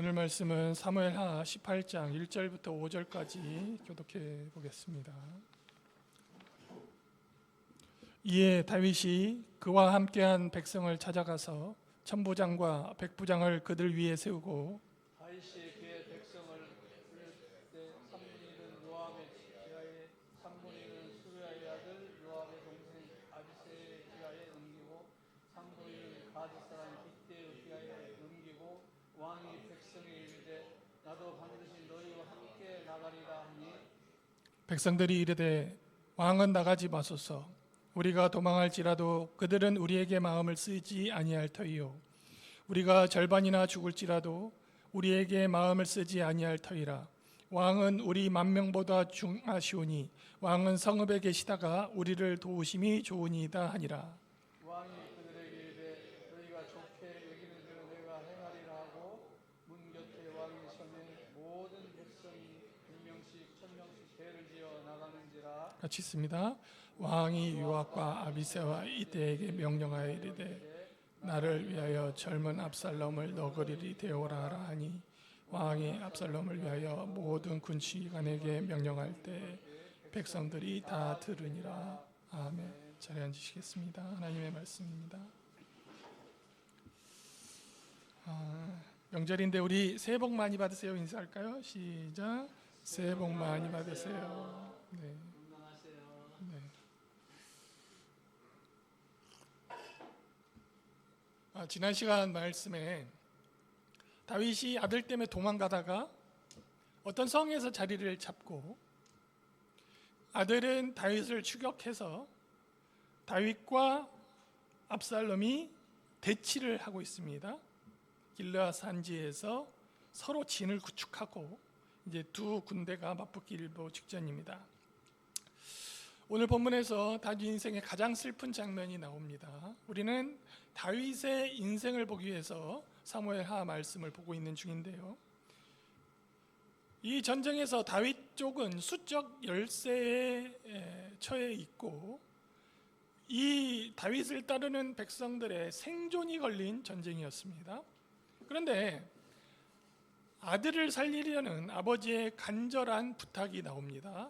오늘 말씀은 사무엘하 18장 1절부터 5절까지 교독해 보겠습니다. 이에 다윗이 그와 함께한 백성을 찾아가서 천부장과 백부장을 그들 위에 세우고 다윗이 그의 백성을 부를 때 3분의 1은 요압의 지하에 3분의 1은 수르야의 아들 요압의 동생 아비새의 지하에 넘기고 3분의 1은 가드 사람 빗대의 지하에 넘기고 왕이 백성에 이르되 나도 반드시 너희와 함께 나가리라 하니 백성들이 이르되 왕은 나가지 마소서. 우리가 도망할지라도 그들은 우리에게 마음을 쓰지 아니할 터이요 우리가 절반이나 죽을지라도 우리에게 마음을 쓰지 아니할 터이라. 왕은 우리 만명보다 중하시오니 왕은 성읍에 계시다가 우리를 도우심이 좋으니이다 하니라. 왕이 그들에게 이르되 너희가 좋게 여기는 대로 내가 행하리라 하고 문 곁에 왕이 서매 모든 백성이 100명씩 1000명씩 대를 지어 나가는지라. 같이 있습니다. 왕이 요압과 아비새와 이때에게 명령하여 이르되 나를 위하여 젊은 압살롬을 너그리리 데워라 하라 하니 왕이 압살롬을 위하여 모든 군치관에게 명령할 때 백성들이 다 들으니라. 아멘. 자리에 앉으시겠습니다. 하나님의 말씀입니다. 명절인데 우리 새해 복 많이 받으세요. 인사할까요? 시작. 새해 복 많이 받으세요. 네. 네. 지난 시간 말씀에 다윗이 아들 때문에 도망가다가 어떤 성에서 자리를 잡고 아들은 다윗을 추격해서 다윗과 압살롬이 대치를 하고 있습니다. 길르앗 산지에서 서로 진을 구축하고 이제 두 군대가 맞붙기 일보 직전입니다. 오늘 본문에서 다윗 인생의 가장 슬픈 장면이 나옵니다. 우리는 다윗의 인생을 보기 위해서 사무엘하 말씀을 보고 있는 중인데요. 이 전쟁에서 다윗 쪽은 수적 열세에 처해 있고 이 다윗을 따르는 백성들의 생존이 걸린 전쟁이었습니다. 그런데 아들을 살리려는 아버지의 간절한 부탁이 나옵니다.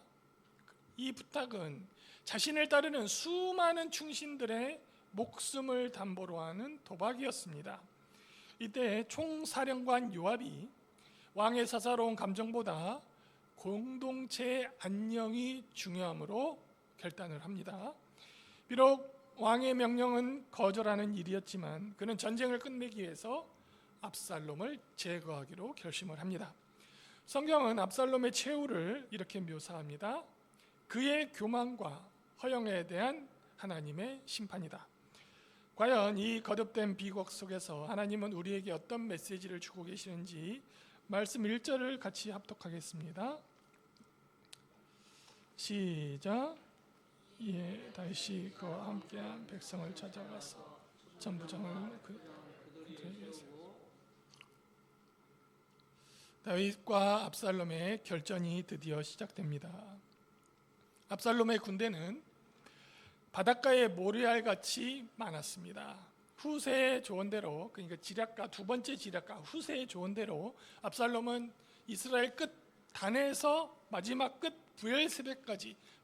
이 부탁은 자신을 따르는 수많은 충신들의 목숨을 담보로 하는 도박이었습니다. 이때 총사령관 요압이 왕의 사사로운 감정보다 공동체의 안녕이 중요함으로 결단을 합니다. 비록 왕의 명령은 거절하는 일이었지만 그는 전쟁을 끝내기 위해서 압살롬을 제거하기로 결심을 합니다. 성경은 압살롬의 최후를 이렇게 묘사합니다. 그의 교만과 허영에 대한 하나님의 심판이다. 과연 이 거듭된 비극 속에서 하나님은 우리에게 어떤 메시지를 주고 계시는지 말씀 1절을 같이 합독하겠습니다. 시작. 이에 다윗이 그와 함께한 백성을 찾아가서 천부장을 그들에게 다윗과 압살롬의 결전이 드디어 시작됩니다. 압살롬의 군대는 바닷가의 모래알같이 많았습니다. 후세의 조언대로, 그러니까 지략가 두 번째 지략가 후세의 조언대로 압살롬은 이스라엘 끝 단에서 마지막 끝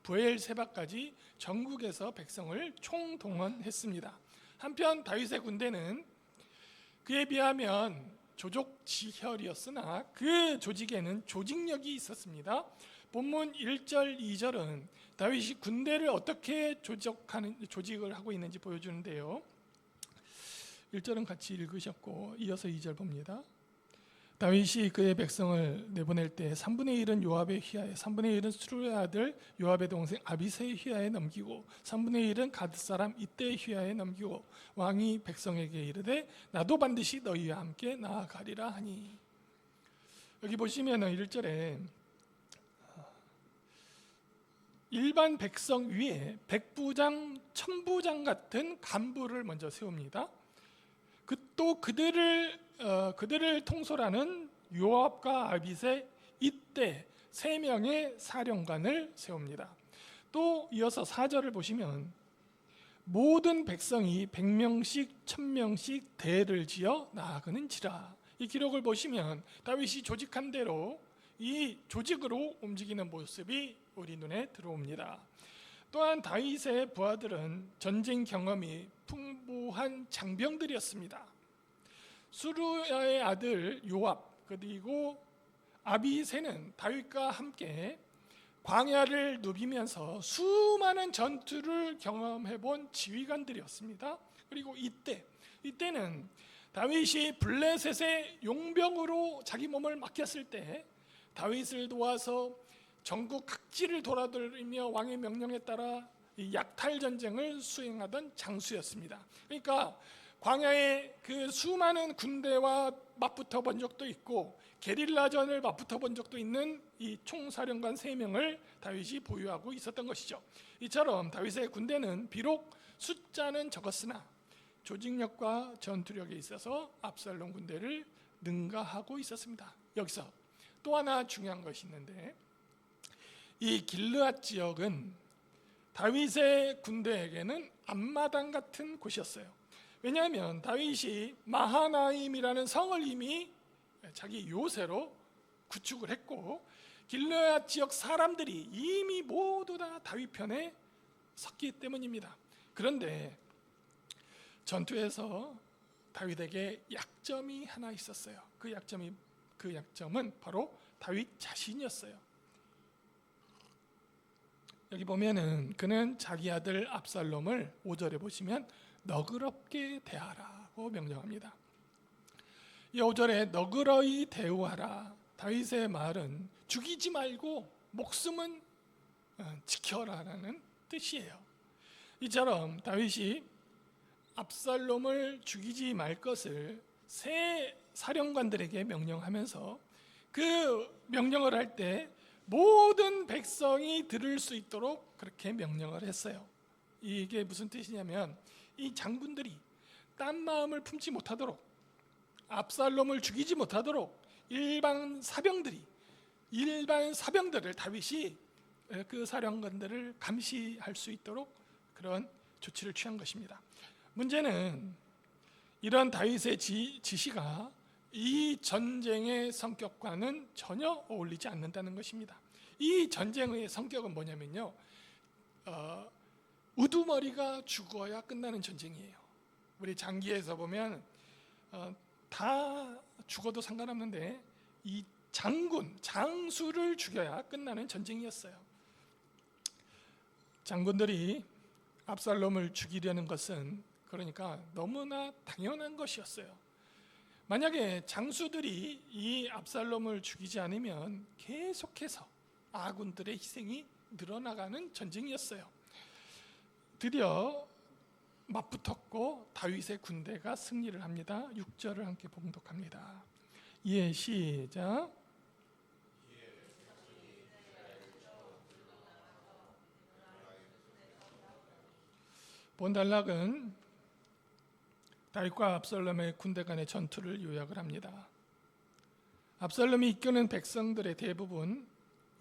부엘세바까지 전국에서 백성을 총동원했습니다. 한편 다윗의 군대는 그에 비하면 조족지혈이었으나 그 조직에는 조직력이 있었습니다. 본문 1절, 2절은 다윗이 군대를 어떻게 조직을 하고 있는지 보여주는데요. 1절은 같이 읽으셨고 이어서 2절 봅니다. 다윗이 그의 백성을 내보낼 때 3분의 1은 요압의 휘하에 3분의 1은 수르의 아들 요압의 동생 아비새의 휘하에 넘기고 3분의 1은 가드 사람 이때의 휘하에 넘기고 왕이 백성에게 이르되 나도 반드시 너희와 함께 나아가리라 하니. 여기 보시면은 1절에 일반 백성 위에 백부장, 천부장 같은 간부를 먼저 세웁니다. 또 그들을 통솔하는 요압과 아비새 이때 3명의 사령관을 세웁니다. 또 이어서 4절을 보시면 모든 백성이 100명씩 1000명씩 대를 지어 나아가는지라. 이 기록을 보시면 다윗이 조직한 대로 이 조직으로 움직이는 모습이 우리 눈에 들어옵니다. 또한 다윗의 부하들은 전쟁 경험이 풍부한 장병들이었습니다. 수루야의 아들 요압 그리고 아비새는 다윗과 함께 광야를 누비면서 수많은 전투를 경험해본 지휘관들이었습니다. 그리고 이때는 다윗이 블레셋의 용병으로 자기 몸을 맡겼을 때 다윗을 도와서 전국 각지를 돌아다니며 왕의 명령에 따라 이 약탈 전쟁을 수행하던 장수였습니다. 그러니까 광야에 그 수많은 군대와 맞붙어 본 적도 있고 게릴라전을 맞붙어 본 적도 있는 이 총사령관 3명을 다윗이 보유하고 있었던 것이죠. 이처럼 다윗의 군대는 비록 숫자는 적었으나 조직력과 전투력에 있어서 압살롬 군대를 능가하고 있었습니다. 여기서 또 하나 중요한 것이 있는데 이 길르앗 지역은 다윗의 군대에게는 앞마당 같은 곳이었어요. 왜냐하면 다윗이 마하나임이라는 성을 이미 자기 요새로 구축을 했고 길르앗 지역 사람들이 이미 모두 다 다윗 편에 섰기 때문입니다. 그런데 전투에서 다윗에게 약점이 하나 있었어요. 그 약점은 바로 다윗 자신이었어요. 여기 보면은 그는 자기 아들 압살롬을 5절에 보시면 너그럽게 대하라고 명령합니다. 이 5절에 너그러이 대우하라. 다윗의 말은 죽이지 말고 목숨은 지켜라라는 뜻이에요. 이처럼 다윗이 압살롬을 죽이지 말 것을 세 사령관들에게 명령하면서 그 명령을 할 때 모든 백성이 들을 수 있도록 그렇게 명령을 했어요. 이게 무슨 뜻이냐면 이 장군들이 딴 마음을 품지 못하도록 압살롬을 죽이지 못하도록 일반 사병들을 다윗이 그 사령관들을 감시할 수 있도록 그런 조치를 취한 것입니다. 문제는 이런 다윗의 지시가 이 전쟁의 성격과는 전혀 어울리지 않는다는 것입니다. 이 전쟁의 성격은 뭐냐면요, 우두머리가 죽어야 끝나는 전쟁이에요. 우리 장기에서 보면 다 죽어도 상관없는데 이 장수를 죽여야 끝나는 전쟁이었어요. 장군들이 압살롬을 죽이려는 것은 그러니까 너무나 당연한 것이었어요. 만약에 장수들이 이 압살롬을 죽이지 않으면 계속해서 아군들의 희생이 늘어나가는 전쟁이었어요. 드디어 맞붙었고 다윗의 군대가 승리를 합니다. 6절을 함께 봉독합니다. 예, 시작. 본단락은 다윗과 압살롬의 군대 간의 전투를 요약을 합니다. 압살롬이 이끄는 백성들의 대부분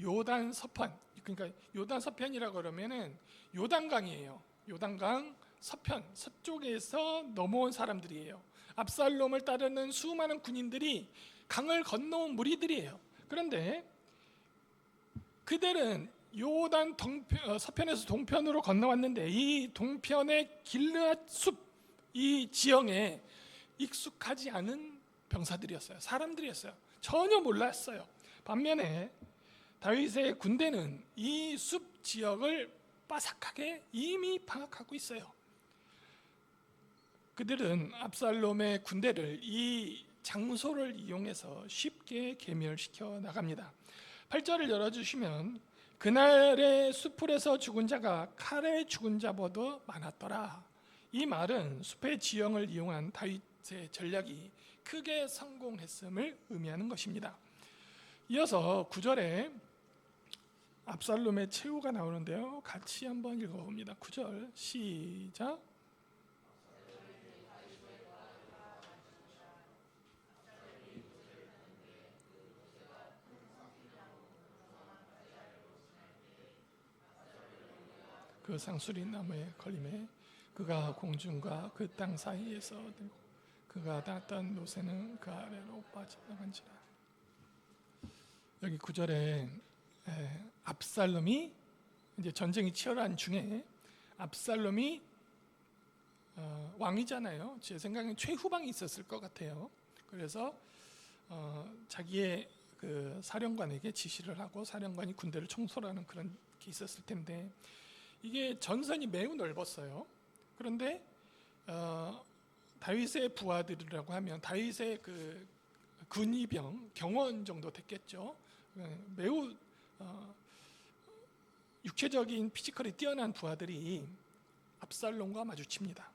요단 서편, 그러니까 요단 서편이라고 그러면은 요단강이에요. 요단강 서편, 서쪽에서 넘어온 사람들이에요. 압살롬을 따르는 수많은 군인들이 강을 건너온 무리들이에요. 그런데 그들은 요단 서편에서 동편으로 건너왔는데 이 동편의 길르앗 숲 이 지형에 익숙하지 않은 병사들이었어요. 사람들이었어요. 전혀 몰랐어요. 반면에 다윗의 군대는 이 숲 지역을 빠삭하게 이미 파악하고 있어요. 그들은 압살롬의 군대를 이 장소를 이용해서 쉽게 괴멸시켜 나갑니다. 8절을 열어주시면 그날의 숲풀에서 죽은 자가 칼에 죽은 자보다 많았더라. 이 말은 숲의 지형을 이용한 다윗의 전략이 크게 성공했음을 의미하는 것입니다. 이어서 9절에 압살롬의 최후가 나오는데요. 같이 한번 읽어봅니다. 9절 시작. 그 상수리 나무에 걸림에 그가 공중과 그 땅 사이에서 그가 땄던 노새는 그 아래로 빠져나간지라. 여기 9절에 압살롬이 이제 전쟁이 치열한 중에 압살롬이 왕이잖아요. 제 생각엔 최후방이 있었을 것 같아요. 그래서 자기의 그 사령관에게 지시를 하고 사령관이 군대를 청소하는 그런 게 있었을 텐데 이게 전선이 매우 넓었어요. 그런데 다윗의 부하들이라고 하면 다윗의 그 군의병 경원 정도 됐겠죠. 매우 육체적인 피지컬이 뛰어난 부하들이 압살롬과 마주칩니다.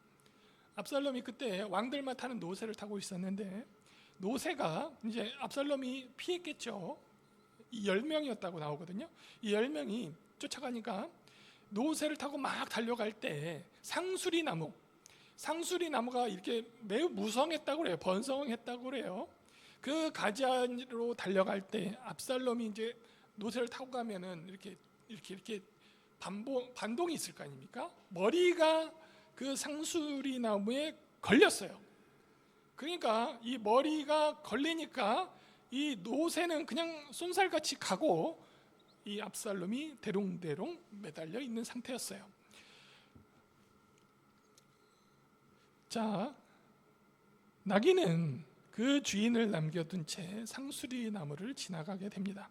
압살롬이 그때 왕들만 타는 노새를 타고 있었는데 노새가 이제 압살롬이 피했겠죠. 이 10명이었다고 나오거든요. 이 10명이 쫓아가니까 노새를 타고 막 달려갈 때 상수리 나무가 이렇게 매우 무성했다고 그래요. 번성했다고 그래요. 그 가지 안으로 달려갈 때 압살롬이 이제 노새를 타고 가면은 이렇게 반동이 있을 거 아닙니까? 머리가 그 상수리 나무에 걸렸어요. 그러니까 이 머리가 걸리니까 이 노새는 그냥 쏜살같이 가고 이 압살롬이 대롱대롱 매달려 있는 상태였어요. 자, 나귀는 그 주인을 남겨둔 채 상수리 나무를 지나가게 됩니다.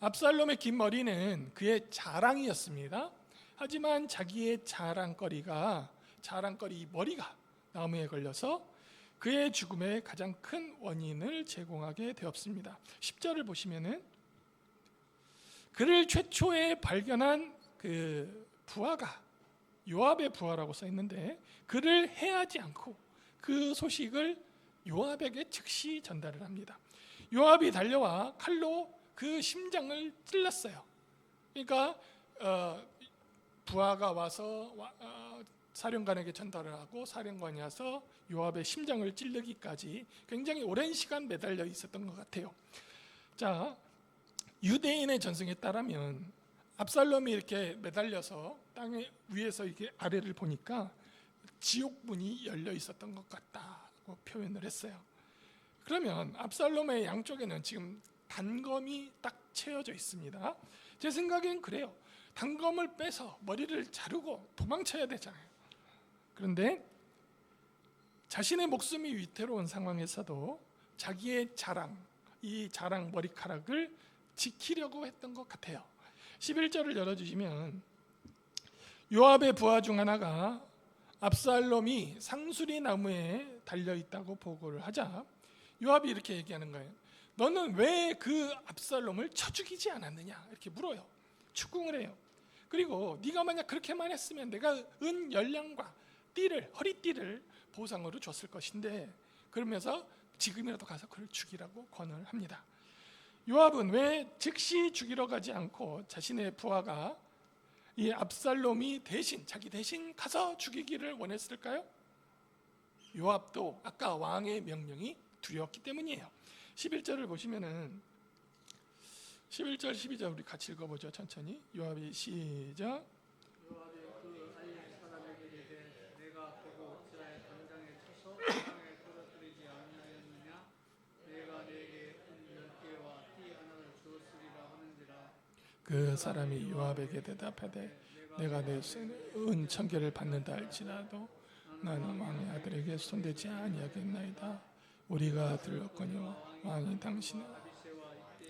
압살롬의 긴 머리는 그의 자랑이었습니다. 하지만 자기의 자랑거리 머리가 나무에 걸려서 그의 죽음의 가장 큰 원인을 제공하게 되었습니다. 10절을 보시면은 그를 최초에 발견한 그 부하가 요압의 부하라고 써 있는데 그를 해하지 않고 그 소식을 요압에게 즉시 전달을 합니다. 요압이 달려와 칼로 그 심장을 찔렀어요. 그러니까 부하가 와서 사령관에게 전달을 하고 사령관이 와서 요압의 심장을 찌르기까지 굉장히 오랜 시간 매달려 있었던 것 같아요. 자, 유대인의 전승에 따르면 압살롬이 이렇게 매달려서 땅에 위에서 이렇게 아래를 보니까 지옥문이 열려 있었던 것 같다고 표현을 했어요. 그러면 압살롬의 양쪽에는 지금 단검이 딱 채워져 있습니다. 제 생각엔 그래요. 단검을 빼서 머리를 자르고 도망쳐야 되잖아요. 그런데 자신의 목숨이 위태로운 상황에서도 자기의 이 자랑 머리카락을 지키려고 했던 것 같아요. 11절을 열어주시면 요압의 부하 중 하나가 압살롬이 상수리 나무에 달려있다고 보고를 하자 요압이 이렇게 얘기하는 거예요. 너는 왜 그 압살롬을 쳐 죽이지 않았느냐 이렇게 물어요. 추궁을 해요. 그리고 네가 만약 그렇게만 했으면 내가 은 열량과 허리띠를 보상으로 줬을 것인데 그러면서 지금이라도 가서 그를 죽이라고 권을 합니다. 요압은 왜 즉시 죽이러 가지 않고 자신의 부하가 이 압살롬이 자기 대신 가서 죽이기를 원했을까요? 요압도 아까 왕의 명령이 두려웠기 때문이에요. 11절을 보시면은 11절 12절 우리 같이 읽어보죠. 천천히 요압이 시작. 요압이 그 알린 사람에게 이르되 내가 보고 이스라엘 전장에 쳐서 땅에 떨어뜨리지 아니하였느냐 내가 내게 은 10개와 띠 하나를 주었으리라 하는지라. 그 사람이 요압에게 대답하되 내가 내 은 1000개를 받는다 할지라도 나는 왕의 아들에게 손대지 아니하겠나이다. 우리가 들었거니와 왕이 당신의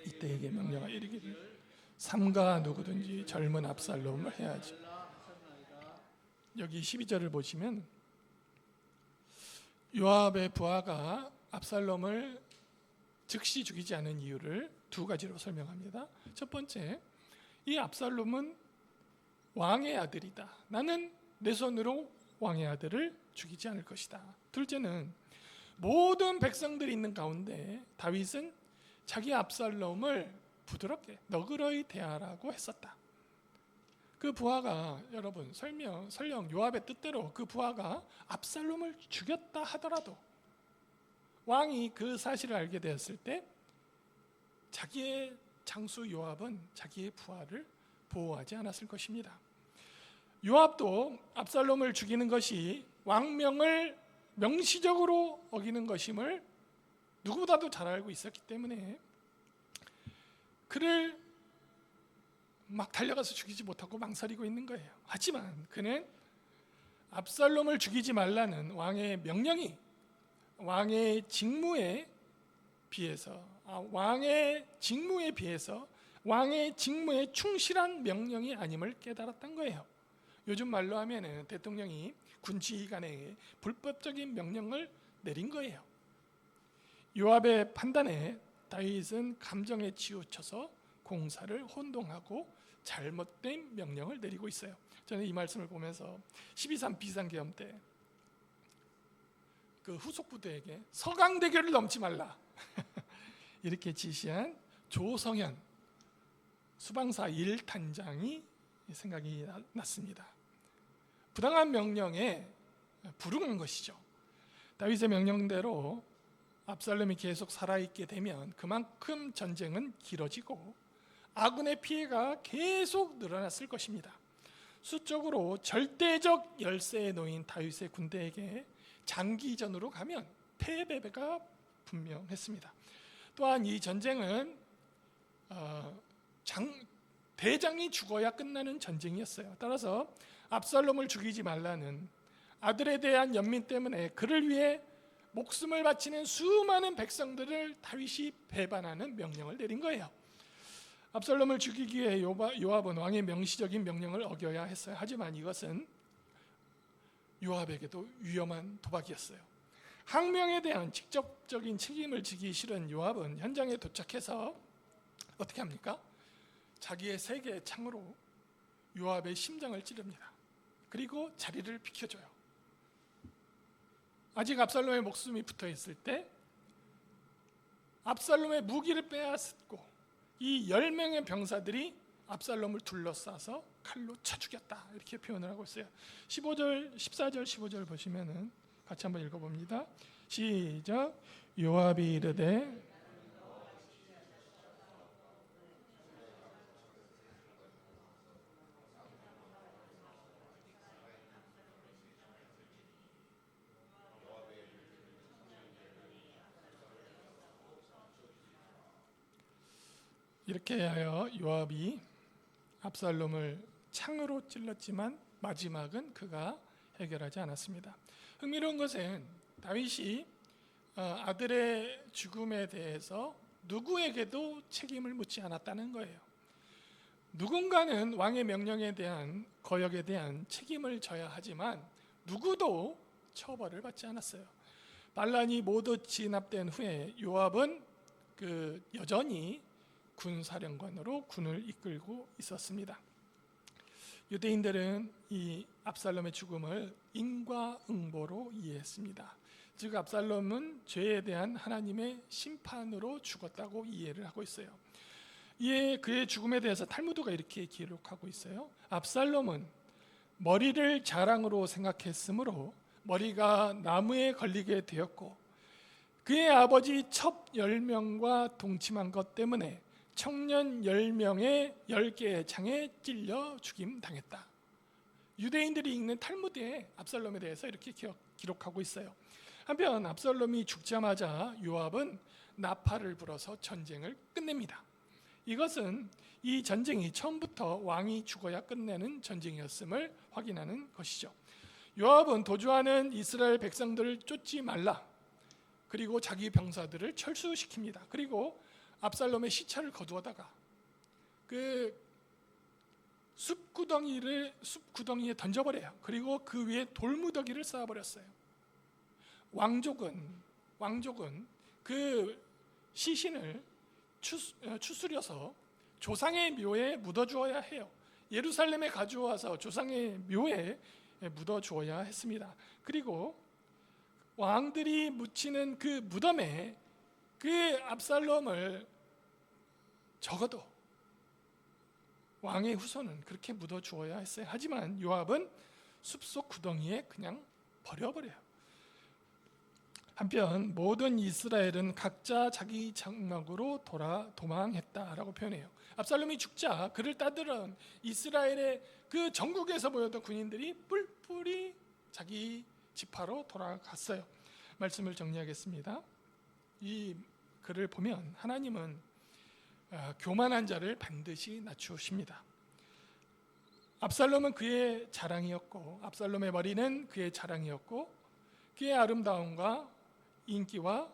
이때에게 명령하 이르기를 삼가 누구든지 젊은 압살롬을 해야지. 여기 12절을 보시면 요압의 부하가 압살롬을 즉시 죽이지 않은 이유를 두 가지로 설명합니다. 첫 번째, 이 압살롬은 왕의 아들이다. 나는 내 손으로 왕의 아들을 죽이지 않을 것이다. 둘째는 모든 백성들이 있는 가운데 다윗은 자기 압살롬을 부드럽게 너그러이 대하라고 했었다. 그 부하가 여러분 설령 요압의 뜻대로 그 부하가 압살롬을 죽였다 하더라도 왕이 그 사실을 알게 되었을 때 자기의 장수 요압은 자기의 부하를 보호하지 않았을 것입니다. 요압도 압살롬을 죽이는 것이 왕명을 명시적으로 어기는 것임을 누구보다도 잘 알고 있었기 때문에 그를 막 달려가서 죽이지 못하고 망설이고 있는 거예요. 하지만 그는 압살롬을 죽이지 말라는 왕의 명령이 왕의 직무에 비해서 왕의 직무에 충실한 명령이 아님을 깨달았던 거예요. 요즘 말로 하면은 대통령이 군 지휘관에게 불법적인 명령을 내린 거예요. 요압의 판단에 다윗은 감정에 치우쳐서 공사를 혼동하고 잘못된 명령을 내리고 있어요. 저는 이 말씀을 보면서 12.3 비상계엄 때 그 후속 부대에게 서강대교를 넘지 말라 이렇게 지시한 조성현 수방사 1단장이 생각이 났습니다. 부당한 명령에 불응한 것이죠. 다윗의 명령대로 압살롬이 계속 살아있게 되면 그만큼 전쟁은 길어지고 아군의 피해가 계속 늘어났을 것입니다. 수적으로 절대적 열세에 놓인 다윗의 군대에게 장기전으로 가면 패배가 분명했습니다. 또한 이 전쟁은 대장이 죽어야 끝나는 전쟁이었어요. 따라서 압살롬을 죽이지 말라는 아들에 대한 연민 때문에 그를 위해 목숨을 바치는 수많은 백성들을 다윗이 배반하는 명령을 내린 거예요. 압살롬을 죽이기 위해 요압은 왕의 명시적인 명령을 어겨야 했어요. 하지만 이것은 요압에게도 위험한 도박이었어요. 항명에 대한 직접적인 책임을 지기 싫은 요압은 현장에 도착해서 어떻게 합니까? 자기의 세 개의 창으로 요압의 심장을 찌릅니다. 그리고 자리를 비켜줘요. 아직 압살롬의 목숨이 붙어 있을 때 압살롬의 무기를 빼앗고 이 10명의 병사들이 압살롬을 둘러싸서 칼로 쳐 죽였다 이렇게 표현을 하고 있어요. 14절 15절 보시면은 같이 한번 읽어봅니다. 시작. 요압이 이르되 이렇게 하여 요압이 압살롬을 창으로 찔렀지만 마지막은 그가 해결하지 않았습니다. 흥미로운 것은 다윗이 아들의 죽음에 대해서 누구에게도 책임을 묻지 않았다는 거예요. 누군가는 왕의 명령에 대한 거역에 대한 책임을 져야 하지만 누구도 처벌을 받지 않았어요. 반란이 모두 진압된 후에 요압은 여전히 군사령관으로 군을 이끌고 있었습니다. 유대인들은 이 압살롬의 죽음을 인과응보로 이해했습니다. 즉 압살롬은 죄에 대한 하나님의 심판으로 죽었다고 이해를 하고 있어요. 이에 그의 죽음에 대해서 탈무드가 이렇게 기록하고 있어요. 압살롬은 머리를 자랑으로 생각했으므로 머리가 나무에 걸리게 되었고 그의 아버지 첩 10명과 동침한 것 때문에 청년 10명의 10개의 창에 찔려 죽임 당했다. 유대인들이 읽는 탈무드에 압살롬에 대해서 이렇게 기록하고 있어요. 한편 압살롬이 죽자마자 요압은 나팔을 불어서 전쟁을 끝냅니다. 이것은 이 전쟁이 처음부터 왕이 죽어야 끝내는 전쟁이었음을 확인하는 것이죠. 요압은 도주하는 이스라엘 백성들을 쫓지 말라. 그리고 자기 병사들을 철수시킵니다. 그리고 압살롬의 시체를 거두어다가 그 숲 구덩이에 던져버려요. 그리고 그 위에 돌무더기를 쌓아버렸어요. 왕족은 그 시신을 추스려서 조상의 묘에 묻어주어야 해요. 예루살렘에 가져와서 조상의 묘에 묻어주어야 했습니다. 그리고 왕들이 묻히는 그 무덤에 그 압살롬을 적어도 왕의 후손은 그렇게 묻어주어야 했어요. 하지만 요압은 숲속 구덩이에 그냥 버려버려요. 한편 모든 이스라엘은 각자 자기 장막으로 도망했다라고 표현해요. 압살롬이 죽자 그를 따르던 이스라엘의 그 전국에서 모였던 군인들이 뿔뿔이 자기 지파로 돌아갔어요. 말씀을 정리하겠습니다. 이 글을 보면 하나님은 교만한 자를 반드시 낮추십니다. 압살롬은 그의 자랑이었고, 압살롬의 머리는 그의 자랑이었고, 그의 아름다움과 인기와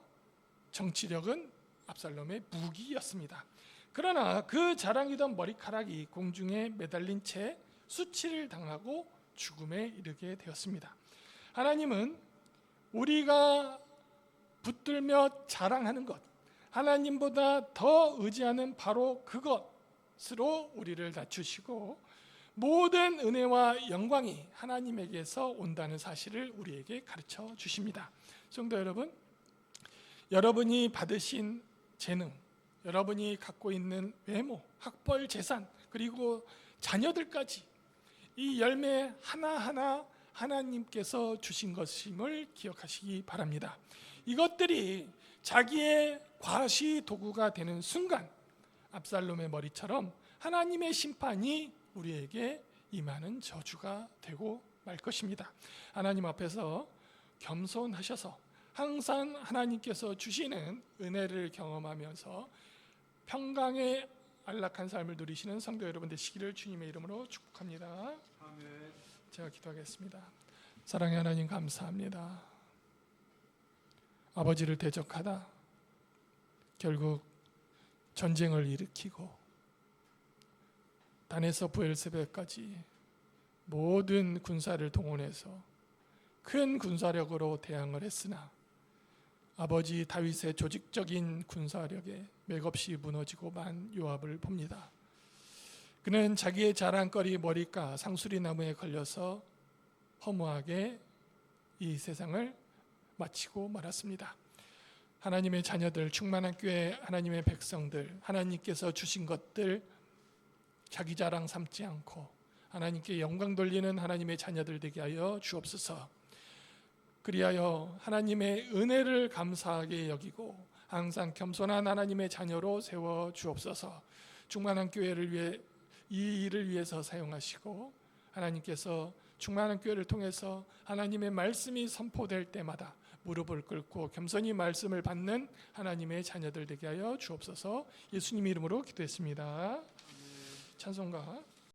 정치력은 압살롬의 무기였습니다. 그러나 그 자랑이던 머리카락이 공중에 매달린 채 수치를 당하고 죽음에 이르게 되었습니다. 하나님은 우리가 붙들며 자랑하는 것, 하나님보다 더 의지하는 바로 그것으로 우리를 낮추시고 모든 은혜와 영광이 하나님에게서 온다는 사실을 우리에게 가르쳐 주십니다. 성도 여러분, 여러분이 받으신 재능, 여러분이 갖고 있는 외모, 학벌, 재산, 그리고 자녀들까지 이 열매 하나하나 하나님께서 주신 것임을 기억하시기 바랍니다. 이것들이 자기의 과시 도구가 되는 순간 압살롬의 머리처럼 하나님의 심판이 우리에게 임하는 저주가 되고 말 것입니다. 하나님 앞에서 겸손하셔서 항상 하나님께서 주시는 은혜를 경험하면서 평강의 안락한 삶을 누리시는 성도 여러분 되시기를 주님의 이름으로 축복합니다. 아멘. 제가 기도하겠습니다. 사랑의 하나님 감사합니다. 아버지를 대적하다 결국 전쟁을 일으키고 단에서 부엘세바까지 모든 군사를 동원해서 큰 군사력으로 대항을 했으나 아버지 다윗의 조직적인 군사력에 맥없이 무너지고 만 요압을 봅니다. 그는 자기의 자랑거리 머리가 상수리 나무에 걸려서 허무하게 이 세상을 마치고 말았습니다. 하나님의 자녀들, 충만한 교회 하나님의 백성들, 하나님께서 주신 것들 자기 자랑 삼지 않고 하나님께 영광 돌리는 하나님의 자녀들 되게 하여 주옵소서. 그리하여 하나님의 은혜를 감사하게 여기고 항상 겸손한 하나님의 자녀로 세워 주옵소서. 충만한 교회를 위해 이 일을 위해서 사용하시고 하나님께서 충만한 교회를 통해서 하나님의 말씀이 선포될 때마다 무릎을 꿇고 겸손히 말씀을 받는 하나님의 자녀들 되게 하여 주옵소서. 예수님 이름으로 기도했습니다. 찬송가